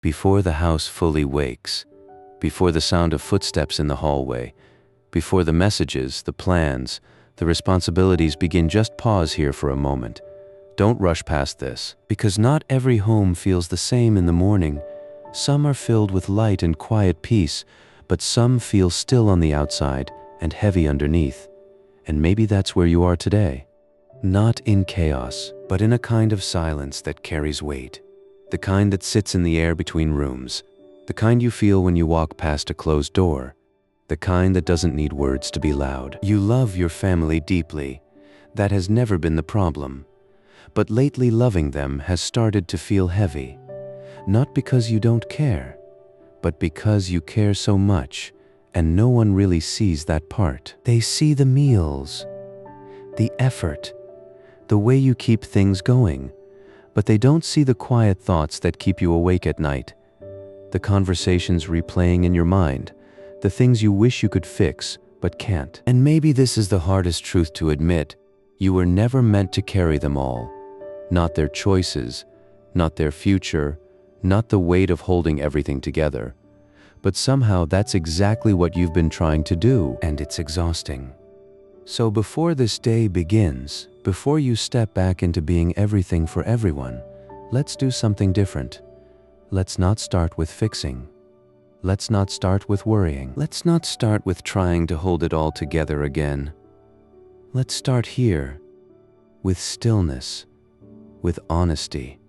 Before the house fully wakes, before the sound of footsteps in the hallway, before the messages, the plans, the responsibilities begin, just pause here for a moment. Don't rush past this, because not every home feels the same in the morning. Some are filled with light and quiet peace, but some feel still on the outside and heavy underneath. And maybe that's where you are today. Not in chaos, but in a kind of silence that carries weight. The kind that sits in the air between rooms. The kind you feel when you walk past a closed door. The kind that doesn't need words to be loud. You love your family deeply. That has never been the problem. But lately loving them has started to feel heavy. Not because you don't care, but because you care so much, and no one really sees that part. They see the meals, the effort, the way you keep things going, but they don't see the quiet thoughts that keep you awake at night, the conversations replaying in your mind, the things you wish you could fix but can't. And maybe this is the hardest truth to admit. You were never meant to carry them all. Not their choices, not their future, not the weight of holding everything together. But somehow that's exactly what you've been trying to do, and it's exhausting. So before this day begins, before you step back into being everything for everyone, let's do something different. Let's not start with fixing. Let's not start with worrying. Let's not start with trying to hold it all together again. Let's start here, with stillness, with honesty,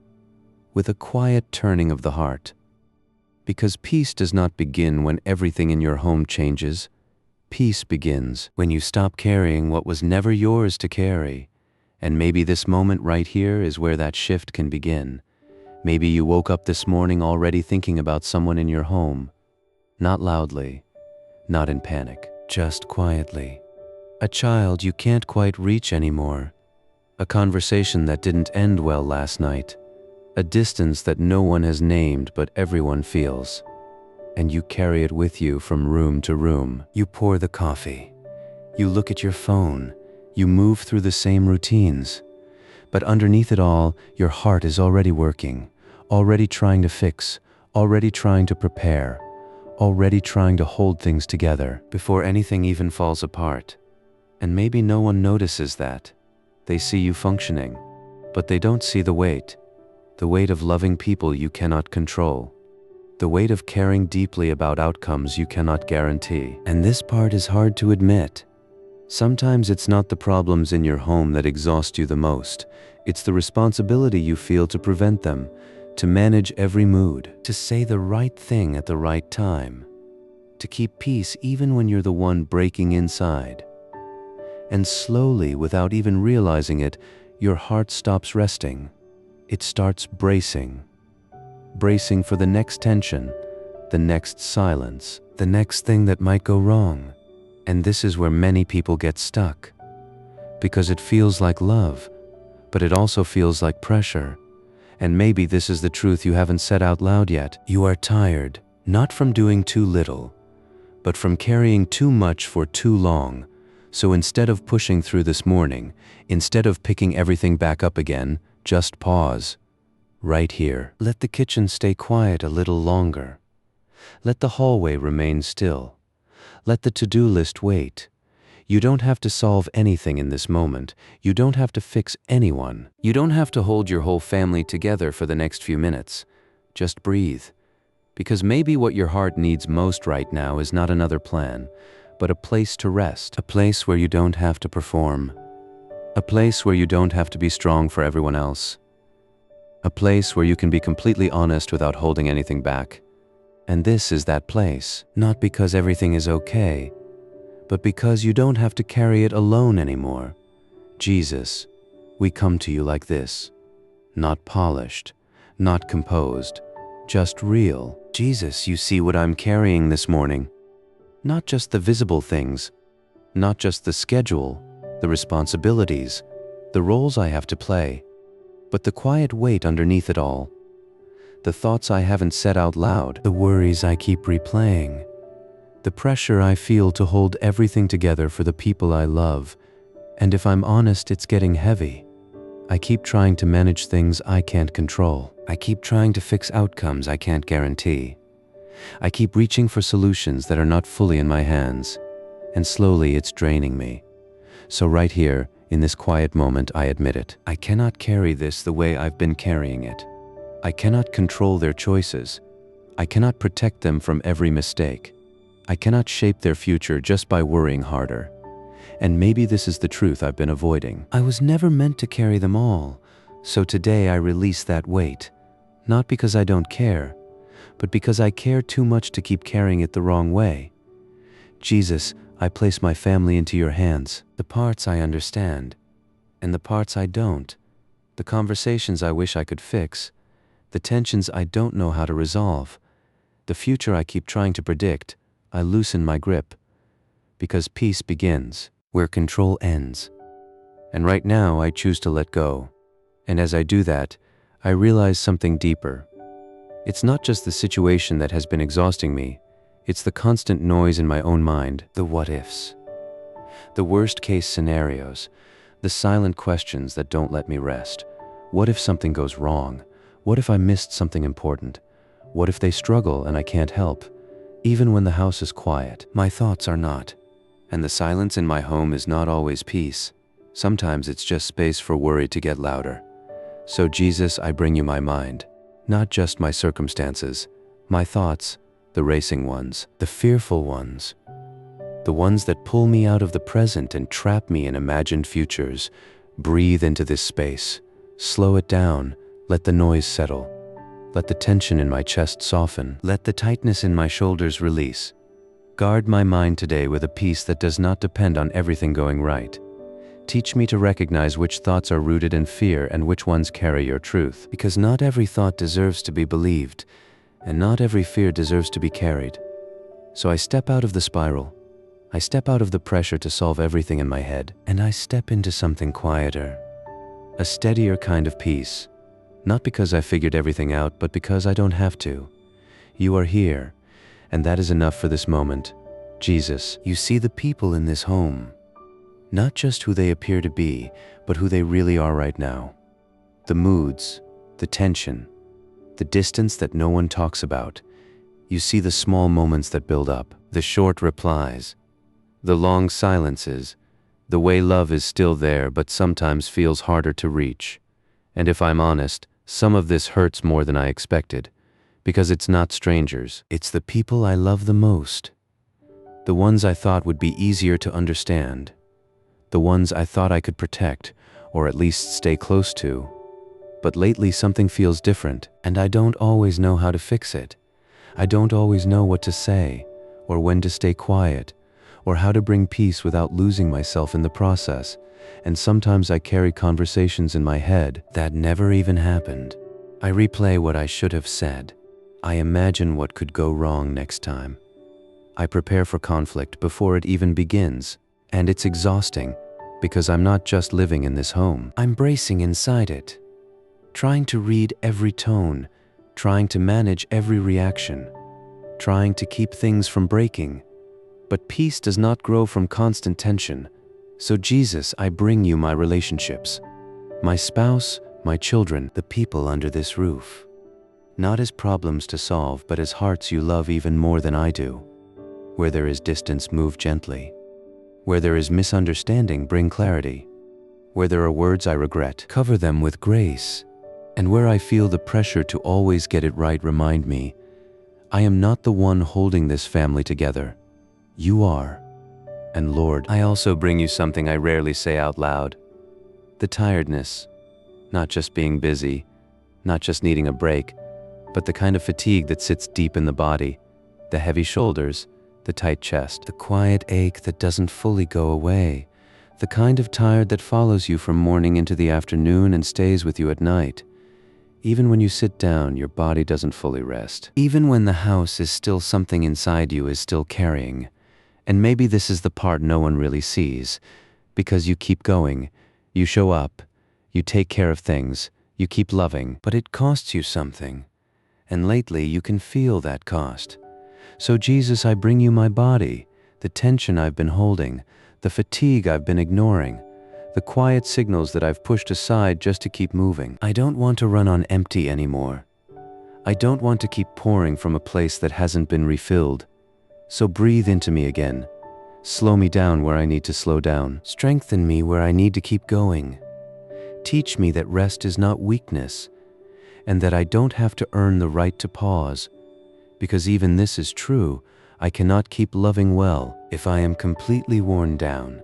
with a quiet turning of the heart. Because peace does not begin when everything in your home changes. Peace begins when you stop carrying what was never yours to carry. And maybe this moment right here is where that shift can begin. Maybe you woke up this morning already thinking about someone in your home. Not loudly, not in panic, just quietly. A child you can't quite reach anymore. A conversation that didn't end well last night. A distance that no one has named but everyone feels. And you carry it with you from room to room. You pour the coffee. You look at your phone. You move through the same routines. But underneath it all, your heart is already working, already trying to fix, already trying to prepare, already trying to hold things together before anything even falls apart. And maybe no one notices that. They see you functioning, but they don't see the weight of loving people you cannot control, the weight of caring deeply about outcomes you cannot guarantee. And this part is hard to admit. Sometimes it's not the problems in your home that exhaust you the most. It's the responsibility you feel to prevent them, to manage every mood, to say the right thing at the right time, to keep peace even when you're the one breaking inside. And slowly, without even realizing it, your heart stops resting. It starts bracing. Bracing for the next tension, the next silence, the next thing that might go wrong. And this is where many people get stuck. Because it feels like love, but it also feels like pressure. And maybe this is the truth you haven't said out loud yet. You are tired, not from doing too little, but from carrying too much for too long. So instead of pushing through this morning, instead of picking everything back up again, just pause. Right here. Let the kitchen stay quiet a little longer. Let the hallway remain still. Let the to-do list wait. You don't have to solve anything in this moment. You don't have to fix anyone. You don't have to hold your whole family together for the next few minutes. Just breathe. Because maybe what your heart needs most right now is not another plan, but a place to rest. A place where you don't have to perform. A place where you don't have to be strong for everyone else. A place where you can be completely honest without holding anything back. And this is that place, not because everything is okay, but because you don't have to carry it alone anymore. Jesus, we come to you like this, not polished, not composed, just real. Jesus, you see what I'm carrying this morning. Not just the visible things, not just the schedule, the responsibilities, the roles I have to play, but the quiet weight underneath it all. The thoughts I haven't said out loud, the worries I keep replaying, the pressure I feel to hold everything together for the people I love. And if I'm honest, it's getting heavy. I keep trying to manage things I can't control. I keep trying to fix outcomes I can't guarantee. I keep reaching for solutions that are not fully in my hands, and slowly it's draining me. So right here, in this quiet moment, I admit it. I cannot carry this the way I've been carrying it. I cannot control their choices. I cannot protect them from every mistake. I cannot shape their future just by worrying harder. And maybe this is the truth I've been avoiding. I was never meant to carry them all, so today I release that weight. Not because I don't care, but because I care too much to keep carrying it the wrong way. Jesus, I place my family into your hands, the parts I understand, and the parts I don't, the conversations I wish I could fix, the tensions I don't know how to resolve, the future I keep trying to predict. I loosen my grip, because peace begins where control ends. And right now I choose to let go. And as I do that, I realize something deeper. It's not just the situation that has been exhausting me, it's the constant noise in my own mind, the what-ifs. The worst-case scenarios, the silent questions that don't let me rest. What if something goes wrong? What if I missed something important? What if they struggle and I can't help? Even when the house is quiet, my thoughts are not. And the silence in my home is not always peace. Sometimes it's just space for worry to get louder. So Jesus, I bring you my mind. Not just my circumstances, my thoughts, the racing ones, the fearful ones, the ones that pull me out of the present and trap me in imagined futures. Breathe into this space. Slow it down. Let the noise settle. Let the tension in my chest soften. Let the tightness in my shoulders release. Guard my mind today with a peace that does not depend on everything going right. Teach me to recognize which thoughts are rooted in fear and which ones carry your truth. Because not every thought deserves to be believed, and not every fear deserves to be carried. So I step out of the spiral. I step out of the pressure to solve everything in my head, and I step into something quieter. A steadier kind of peace. Not because I figured everything out, but because I don't have to. You are here, and that is enough for this moment. Jesus, you see the people in this home. Not just who they appear to be, but who they really are right now. The moods, the tension, the distance that no one talks about. You see the small moments that build up, the short replies, the long silences, the way love is still there but sometimes feels harder to reach. And if I'm honest, some of this hurts more than I expected, because it's not strangers, it's the people I love the most. The ones I thought would be easier to understand. The ones I thought I could protect, or at least stay close to. But lately something feels different, and I don't always know how to fix it. I don't always know what to say, or when to stay quiet, or how to bring peace without losing myself in the process. And sometimes I carry conversations in my head that never even happened. I replay what I should have said. I imagine what could go wrong next time. I prepare for conflict before it even begins, and it's exhausting because I'm not just living in this home. I'm bracing inside it, trying to read every tone, trying to manage every reaction, trying to keep things from breaking. But peace does not grow from constant tension. So Jesus, I bring you my relationships, my spouse, my children, the people under this roof. Not as problems to solve, but as hearts you love even more than I do. Where there is distance, move gently. Where there is misunderstanding, bring clarity. Where there are words I regret, cover them with grace. And where I feel the pressure to always get it right, remind me, I am not the one holding this family together. You are. And Lord, I also bring you something I rarely say out loud. The tiredness. Not just being busy, not just needing a break, but the kind of fatigue that sits deep in the body. The heavy shoulders, the tight chest, the quiet ache that doesn't fully go away. The kind of tired that follows you from morning into the afternoon and stays with you at night. Even when you sit down, your body doesn't fully rest. Even when the house is still something inside you is still carrying. And maybe this is the part no one really sees, because you keep going, you show up, you take care of things, you keep loving, but it costs you something. And lately you can feel that cost. So Jesus, I bring you my body, the tension I've been holding, the fatigue I've been ignoring, the quiet signals that I've pushed aside just to keep moving. I don't want to run on empty anymore. I don't want to keep pouring from a place that hasn't been refilled. So breathe into me again. Slow me down where I need to slow down. Strengthen me where I need to keep going. Teach me that rest is not weakness, and that I don't have to earn the right to pause. Because even this is true, I cannot keep loving well if I am completely worn down.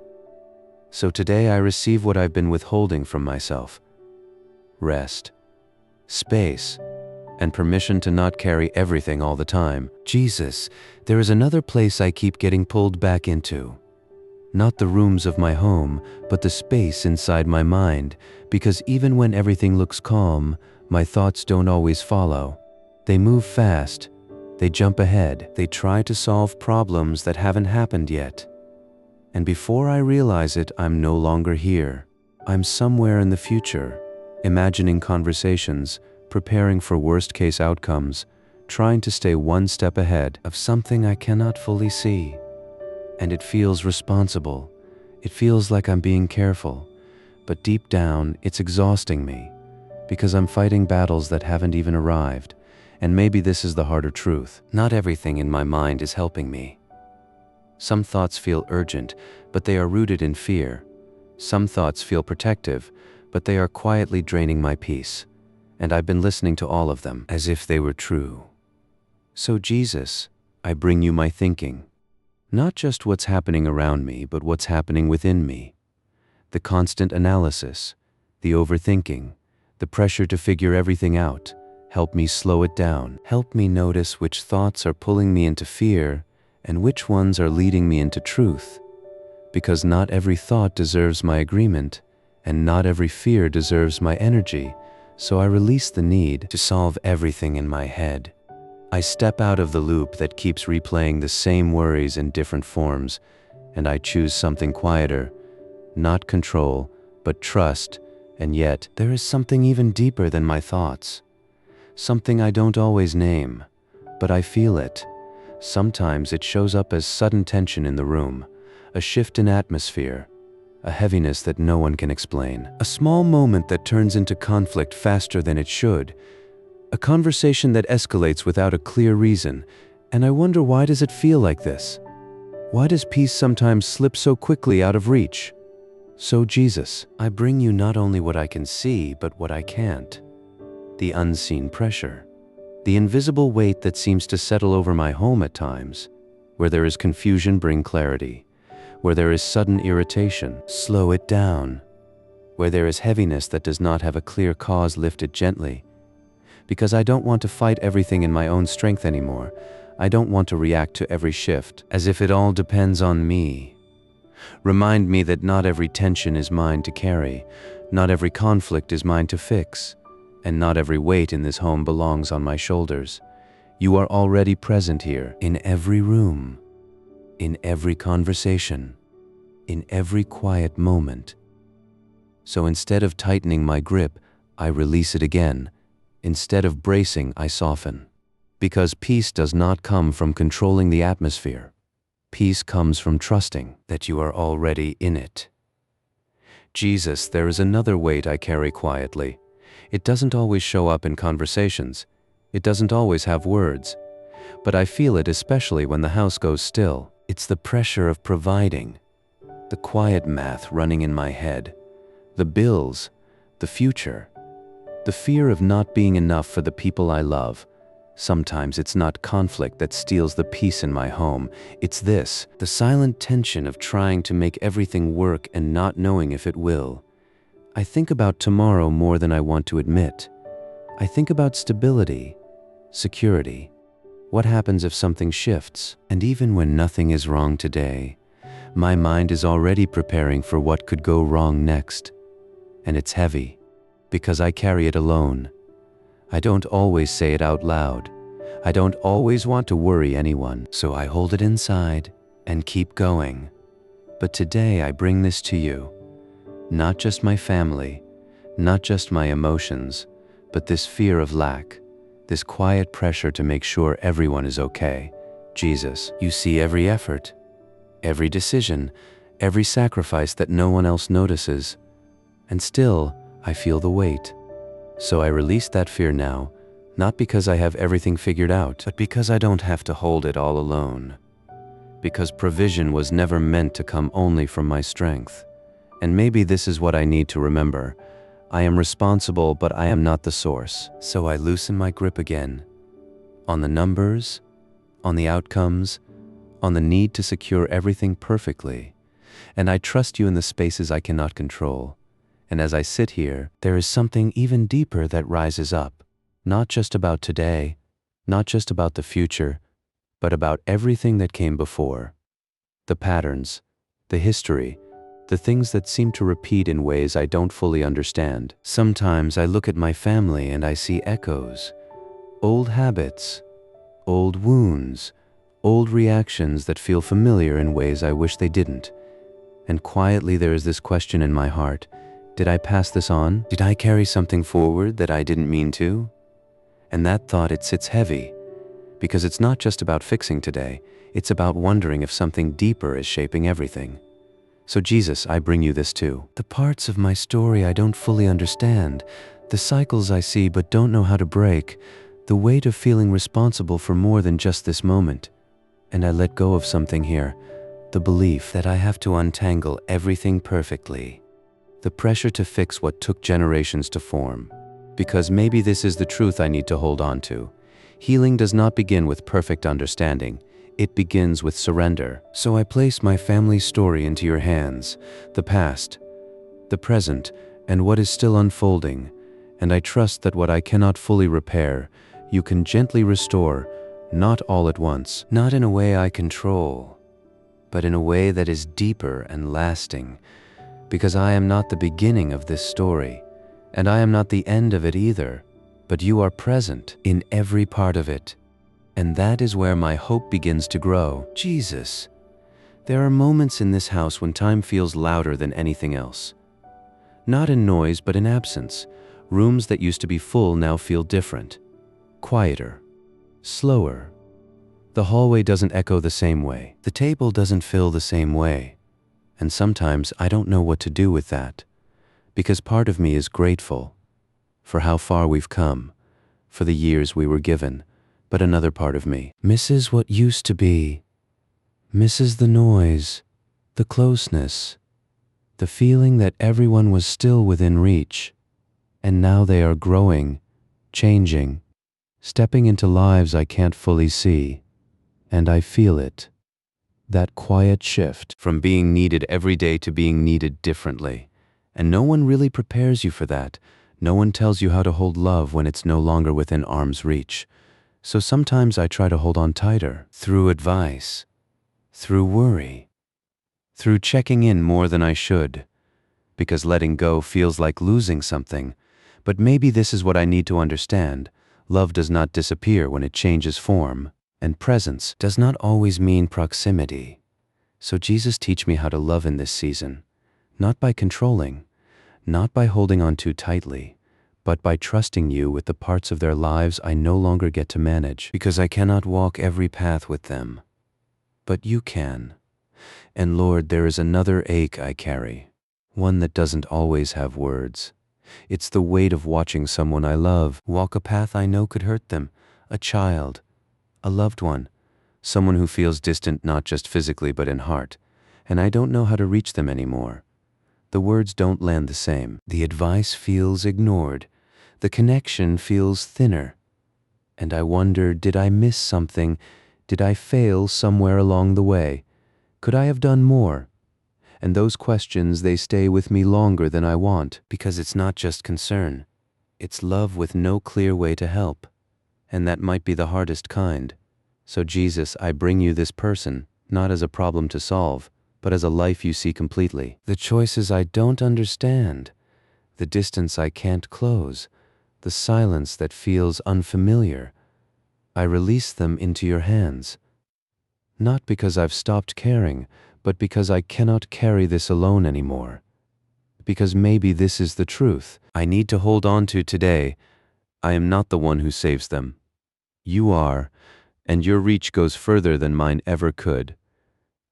So today I receive what I've been withholding from myself: rest, space, and permission to not carry everything all the time. Jesus, there is another place I keep getting pulled back into. Not the rooms of my home, but the space inside my mind, because even when everything looks calm, my thoughts don't always follow. They move fast, they jump ahead, they try to solve problems that haven't happened yet. And before I realize it, I'm no longer here. I'm somewhere in the future, imagining conversations, preparing for worst-case outcomes, trying to stay one step ahead of something I cannot fully see. And it feels responsible. It feels like I'm being careful. But deep down, it's exhausting me, because I'm fighting battles that haven't even arrived. And maybe this is the harder truth. Not everything in my mind is helping me. Some thoughts feel urgent, but they are rooted in fear. Some thoughts feel protective, but they are quietly draining my peace. And I've been listening to all of them as if they were true. So Jesus, I bring you my thinking. Not just what's happening around me, but what's happening within me. The constant analysis, the overthinking, the pressure to figure everything out. Help me slow it down. Help me notice which thoughts are pulling me into fear and which ones are leading me into truth. Because not every thought deserves my agreement, and not every fear deserves my energy, so I release the need to solve everything in my head. I step out of the loop that keeps replaying the same worries in different forms, and I choose something quieter, not control, but trust. And yet, there is something even deeper than my thoughts. Something I don't always name, but I feel it. Sometimes it shows up as sudden tension in the room, a shift in atmosphere, a heaviness that no one can explain. A small moment that turns into conflict faster than it should. A conversation that escalates without a clear reason. And I wonder, why does it feel like this? Why does peace sometimes slip so quickly out of reach? So Jesus, I bring you not only what I can see, but what I can't. The unseen pressure. The invisible weight that seems to settle over my home at times. Where there is confusion, bring clarity. Where there is sudden irritation, slow it down. Where there is heaviness that does not have a clear cause, lift it gently. Because I don't want to fight everything in my own strength anymore. I don't want to react to every shift as if it all depends on me. Remind me that not every tension is mine to carry, not every conflict is mine to fix, and not every weight in this home belongs on my shoulders. You are already present here, in every room, in every conversation, in every quiet moment. So instead of tightening my grip, I release it again. Instead of bracing, I soften. Because peace does not come from controlling the atmosphere. Peace comes from trusting that you are already in it. Jesus, there is another weight I carry quietly. It doesn't always show up in conversations. It doesn't always have words. But I feel it especially when the house goes still. It's the pressure of providing. The quiet math running in my head. The bills. The future. The fear of not being enough for the people I love. Sometimes it's not conflict that steals the peace in my home. It's this, the silent tension of trying to make everything work and not knowing if it will. I think about tomorrow more than I want to admit. I think about stability, security. What happens if something shifts? And even when nothing is wrong today, my mind is already preparing for what could go wrong next. And it's heavy, because I carry it alone. I don't always say it out loud. I don't always want to worry anyone, so I hold it inside and keep going. But today I bring this to you. Not just my family, not just my emotions, but this fear of lack, this quiet pressure to make sure everyone is okay. Jesus, you see every effort, every decision, every sacrifice that no one else notices, and still I feel the weight. So I release that fear now, not because I have everything figured out, but because I don't have to hold it all alone. Because provision was never meant to come only from my strength. And maybe this is what I need to remember. I am responsible, but I am not the source. So I loosen my grip again. On the numbers, on the outcomes, on the need to secure everything perfectly. And I trust you in the spaces I cannot control. And as I sit here, there is something even deeper that rises up. Not just about today, not just about the future, but about everything that came before. The patterns, the history, the things that seem to repeat in ways I don't fully understand. Sometimes I look at my family and I see echoes, old habits, old wounds, old reactions that feel familiar in ways I wish they didn't. And quietly there is this question in my heart: did I pass this on? Did I carry something forward that I didn't mean to? And that thought, it sits heavy, because it's not just about fixing today, it's about wondering if something deeper is shaping everything. So Jesus, I bring you this too. The parts of my story I don't fully understand, the cycles I see but don't know how to break, the weight of feeling responsible for more than just this moment. And I let go of something here, the belief that I have to untangle everything perfectly. The pressure to fix what took generations to form. Because maybe this is the truth I need to hold on to. Healing does not begin with perfect understanding. It begins with surrender. So I place my family's story into your hands, the past, the present, and what is still unfolding. And I trust that what I cannot fully repair, you can gently restore, not all at once, not in a way I control, but in a way that is deeper and lasting. Because I am not the beginning of this story, and I am not the end of it either, but you are present in every part of it. And that is where my hope begins to grow. Jesus, there are moments in this house when time feels louder than anything else. Not in noise, but in absence. Rooms that used to be full now feel different, quieter, slower. The hallway doesn't echo the same way. The table doesn't fill the same way. And sometimes I don't know what to do with that, because part of me is grateful for how far we've come, for the years we were given, but another part of me misses what used to be, misses the noise, the closeness, the feeling that everyone was still within reach, and now they are growing, changing, stepping into lives I can't fully see, and I feel it. That quiet shift from being needed every day to being needed differently. And no one really prepares you for that. No one tells you how to hold love when it's no longer within arm's reach. So sometimes I try to hold on tighter, through advice, through worry, through checking in more than I should, because letting go feels like losing something. But maybe this is what I need to understand. Love does not disappear when it changes form. And presence does not always mean proximity. So Jesus, teach me how to love in this season, not by controlling, not by holding on too tightly, but by trusting you with the parts of their lives I no longer get to manage, because I cannot walk every path with them. But you can. And Lord, there is another ache I carry, one that doesn't always have words. It's the weight of watching someone I love walk a path I know could hurt them, a child, a loved one, someone who feels distant not just physically but in heart, and I don't know how to reach them anymore. The words don't land the same. The advice feels ignored. The connection feels thinner. And I wonder, did I miss something? Did I fail somewhere along the way? Could I have done more? And those questions, they stay with me longer than I want, because it's not just concern. It's love with no clear way to help. And that might be the hardest kind. So Jesus, I bring you this person, not as a problem to solve, but as a life you see completely. The choices I don't understand, the distance I can't close, the silence that feels unfamiliar. I release them into your hands. Not because I've stopped caring, but because I cannot carry this alone anymore. Because maybe this is the truth I need to hold on to today. I am not the one who saves them. You are, and your reach goes further than mine ever could.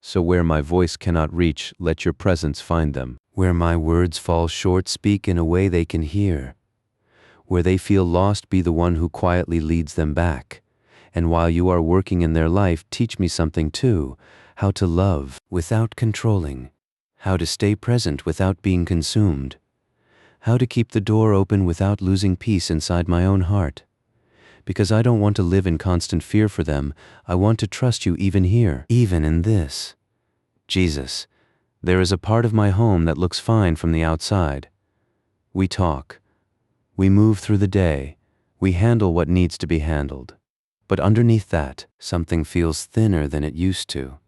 So where my voice cannot reach, let your presence find them. Where my words fall short, speak in a way they can hear. Where they feel lost, be the one who quietly leads them back. And while you are working in their life, teach me something too, how to love without controlling, how to stay present without being consumed, how to keep the door open without losing peace inside my own heart. Because I don't want to live in constant fear for them, I want to trust you even here, even in this. Jesus, there is a part of my home that looks fine from the outside. We talk. We move through the day. We handle what needs to be handled. But underneath that, something feels thinner than it used to.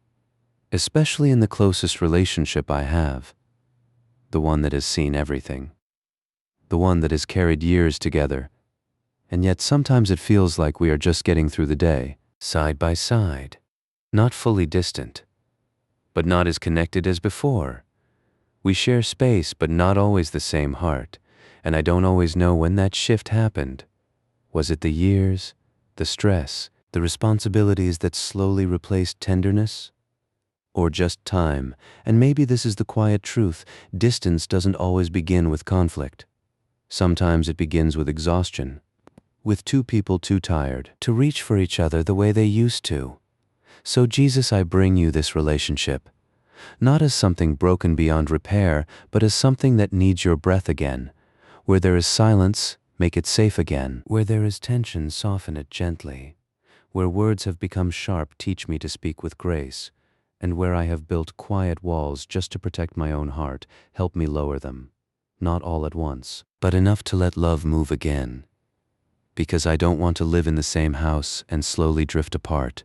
Especially in the closest relationship I have. The one that has seen everything. The one that has carried years together. And yet sometimes it feels like we are just getting through the day, side by side. Not fully distant, but not as connected as before. We share space, but not always the same heart. And I don't always know when that shift happened. Was it the years? The stress, the responsibilities that slowly replaced tenderness? Or just time? And maybe this is the quiet truth. Distance doesn't always begin with conflict. Sometimes it begins with exhaustion, with two people too tired to reach for each other the way they used to. So Jesus, I bring you this relationship, not as something broken beyond repair, but as something that needs your breath again. Where there is silence, make it safe again. Where there is tension, soften it gently. Where words have become sharp, teach me to speak with grace. And where I have built quiet walls just to protect my own heart, help me lower them. Not all at once, but enough to let love move again. Because I don't want to live in the same house and slowly drift apart.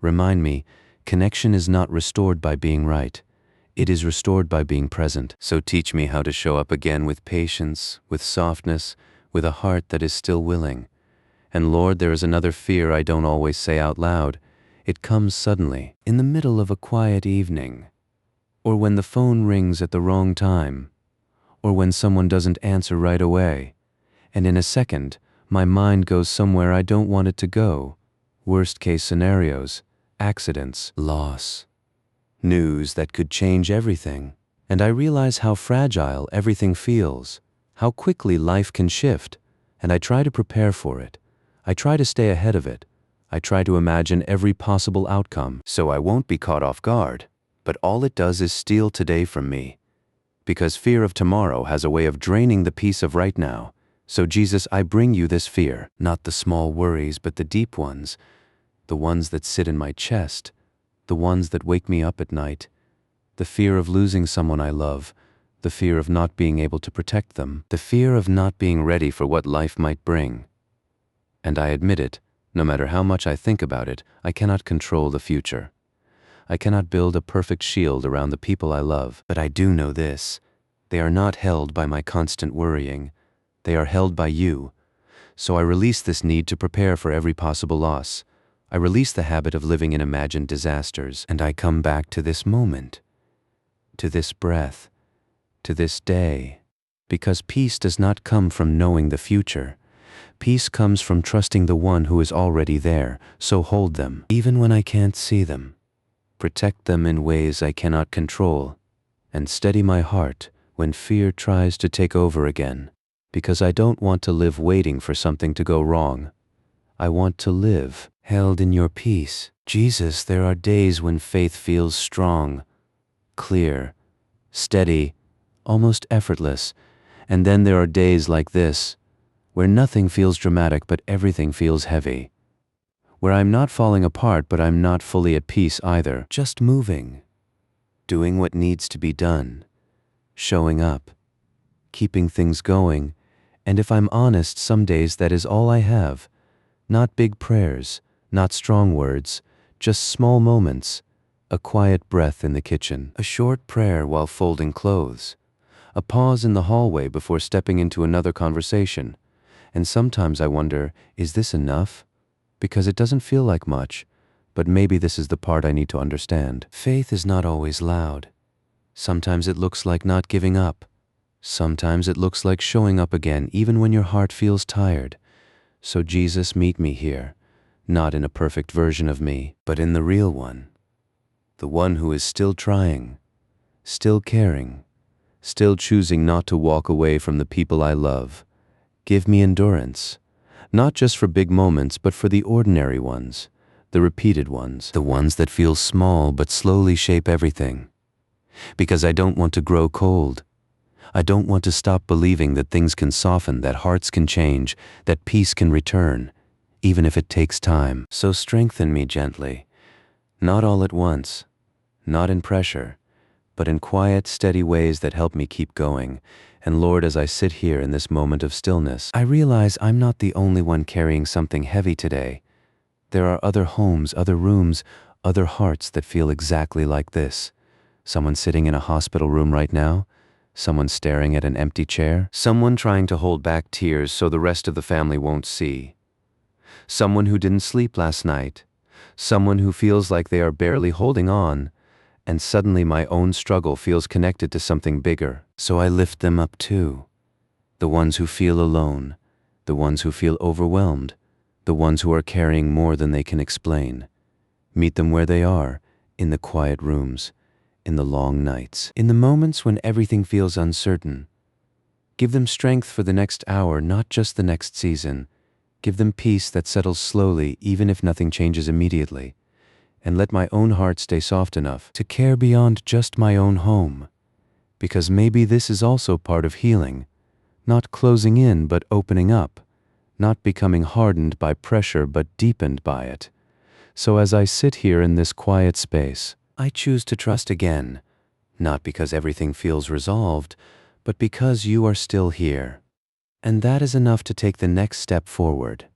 Remind me, connection is not restored by being right. It is restored by being present. So teach me how to show up again with patience, with softness, with a heart that is still willing. And Lord, there is another fear I don't always say out loud. It comes suddenly, in the middle of a quiet evening, or when the phone rings at the wrong time, or when someone doesn't answer right away, and in a second, my mind goes somewhere I don't want it to go. Worst case scenarios, accidents, loss, news that could change everything. And I realize how fragile everything feels, how quickly life can shift, and I try to prepare for it. I try to stay ahead of it. I try to imagine every possible outcome so I won't be caught off guard. But all it does is steal today from me. Because fear of tomorrow has a way of draining the peace of right now. So Jesus, I bring you this fear, not the small worries, but the deep ones, the ones that sit in my chest, the ones that wake me up at night, the fear of losing someone I love, the fear of not being able to protect them, the fear of not being ready for what life might bring. And I admit it, no matter how much I think about it, I cannot control the future. I cannot build a perfect shield around the people I love, but I do know this. They are not held by my constant worrying. They are held by you. So I release this need to prepare for every possible loss. I release the habit of living in imagined disasters, and I come back to this moment, to this breath, to this day. Because peace does not come from knowing the future. Peace comes from trusting the one who is already there, so hold them, even when I can't see them. Protect them in ways I cannot control, and steady my heart when fear tries to take over again. Because I don't want to live waiting for something to go wrong. I want to live held in your peace. Jesus, there are days when faith feels strong, clear, steady, almost effortless. And then there are days like this, where nothing feels dramatic but everything feels heavy. Where I'm not falling apart but I'm not fully at peace either. Just moving, doing what needs to be done, showing up, keeping things going. And if I'm honest, some days that is all I have. Not big prayers, not strong words, just small moments. A quiet breath in the kitchen, a short prayer while folding clothes, a pause in the hallway before stepping into another conversation. And sometimes I wonder, is this enough? Because it doesn't feel like much, but maybe this is the part I need to understand. Faith is not always loud. Sometimes it looks like not giving up. Sometimes it looks like showing up again even when your heart feels tired. So Jesus, meet me here, not in a perfect version of me, but in the real one. the one who is still trying, still caring, still choosing not to walk away from the people I love. Give me endurance, not just for big moments, but for the ordinary ones, the repeated ones, the ones that feel small but slowly shape everything. Because I don't want to grow cold. I don't want to stop believing that things can soften, that hearts can change, that peace can return, even if it takes time. So strengthen me gently, not all at once, not in pressure, but in quiet, steady ways that help me keep going. And Lord, as I sit here in this moment of stillness, I realize I'm not the only one carrying something heavy today. There are other homes, other rooms, other hearts that feel exactly like this. Someone sitting in a hospital room right now, someone staring at an empty chair, someone trying to hold back tears so the rest of the family won't see, someone who didn't sleep last night, someone who feels like they are barely holding on, and suddenly my own struggle feels connected to something bigger. So I lift them up too. The ones who feel alone, the ones who feel overwhelmed, the ones who are carrying more than they can explain. Meet them where they are, in the quiet rooms, in the long nights, in the moments when everything feels uncertain. Give them strength for the next hour, not just the next season. Give them peace that settles slowly, even if nothing changes immediately. And let my own heart stay soft enough to care beyond just my own home. Because maybe this is also part of healing, not closing in but opening up, not becoming hardened by pressure but deepened by it. So as I sit here in this quiet space, I choose to trust again, not because everything feels resolved, but because you are still here. And that is enough to take the next step forward.